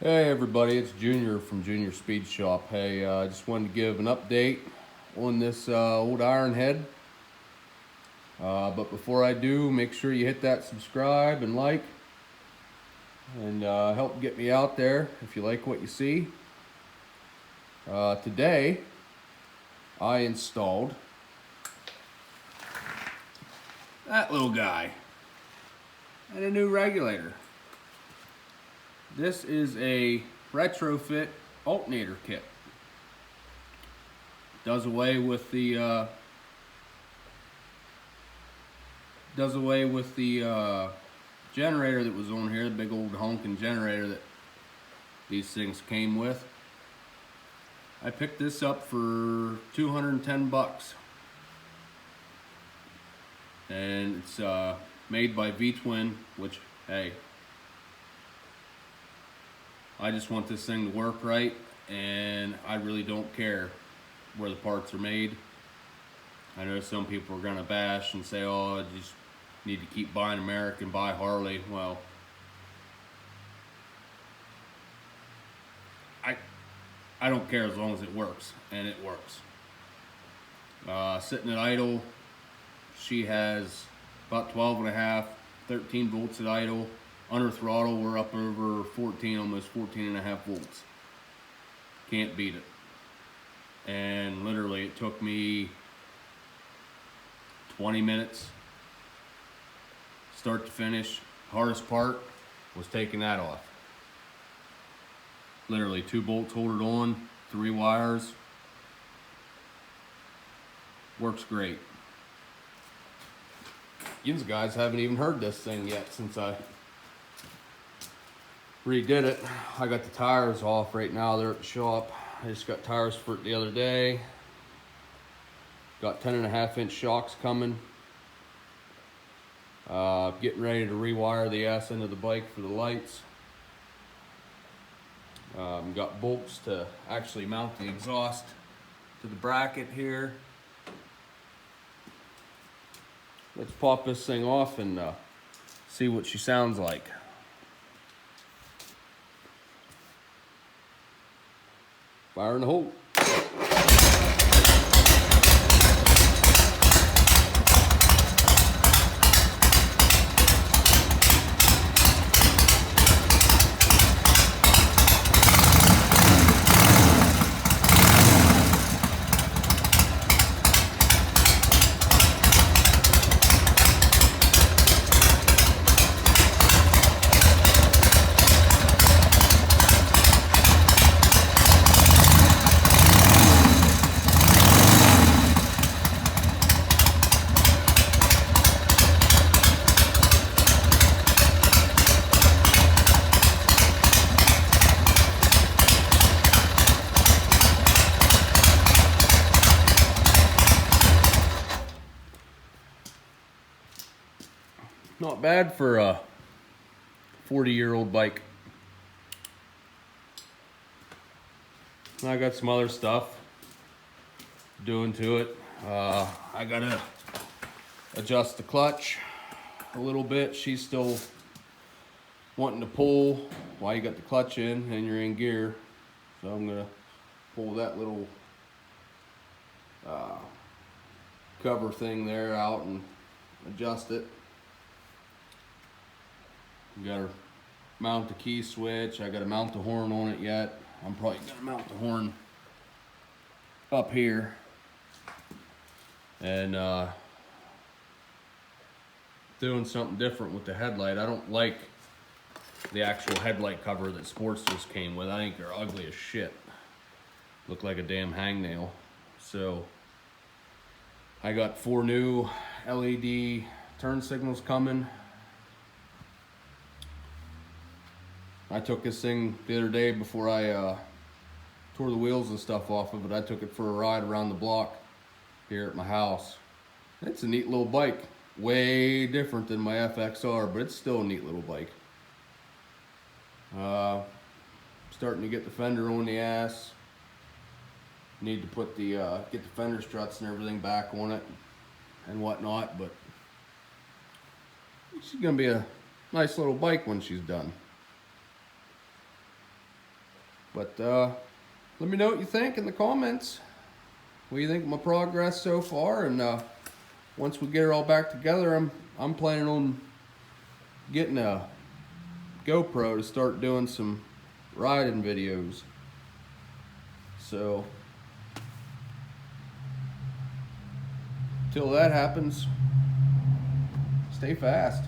Hey everybody, it's Junior from Junior Speed Shop. Hey, I just wanted to give an update on this old Ironhead. But before I do, make sure you hit that subscribe and like and help get me out there if you like what you see. Today, I installed that little guy and a new regulator. This is a retrofit alternator kit. Does away with the generator that was on here, the big old honking generator that these things came with. I picked this up for 210 bucks. And it's made by V-Twin, which, hey, I just want this thing to work right, and I really don't care where the parts are made. I know some people are gonna bash and say, oh, you just need to keep buying American, buy Harley. Well, I don't care as long as it works, and it works. Sitting at idle, she has about 12.5, 13 volts at idle. Under throttle, we're up over 14, almost 14.5 volts. Can't beat it. And literally it took me 20 minutes, start to finish. Hardest part was taking that off. Literally 2 bolts hold it on, 3 wires. Works great. You guys haven't even heard this thing yet since I redid it. I got the tires off right now. They're at the shop. I just got tires for it the other day. Got 10.5-inch shocks coming. Getting ready to rewire the ass end of the bike for the lights. Got bolts to actually mount the exhaust to the bracket here. Let's pop this thing off and see what she sounds like. Fire in the hole. Not bad for a 40-year-old bike. I got some other stuff doing to it. I gotta adjust the clutch a little bit. She's still wanting to pull while you got the clutch in and you're in gear. So I'm gonna pull that little cover thing there out and adjust it. You gotta mount the key switch. I gotta mount the horn on it yet. I'm probably gonna mount the horn up here. And doing something different with the headlight. I don't like the actual headlight cover that Sportsters came with. I think they're ugly as shit. Look like a damn hangnail. So I got 4 new LED turn signals coming. I took this thing the other day before I tore the wheels and stuff off of it. I took it for a ride around the block here at my house. It's a neat little bike. Way different than my FXR, but it's still a neat little bike. Starting to get the fender on the ass. Need to put the get the fender struts and everything back on it and whatnot, but she's gonna be a nice little bike when she's done. But let me know what you think in the comments. What do you think of my progress so far? And once we get it all back together, I'm planning on getting a GoPro to start doing some riding videos. So till that happens, stay fast.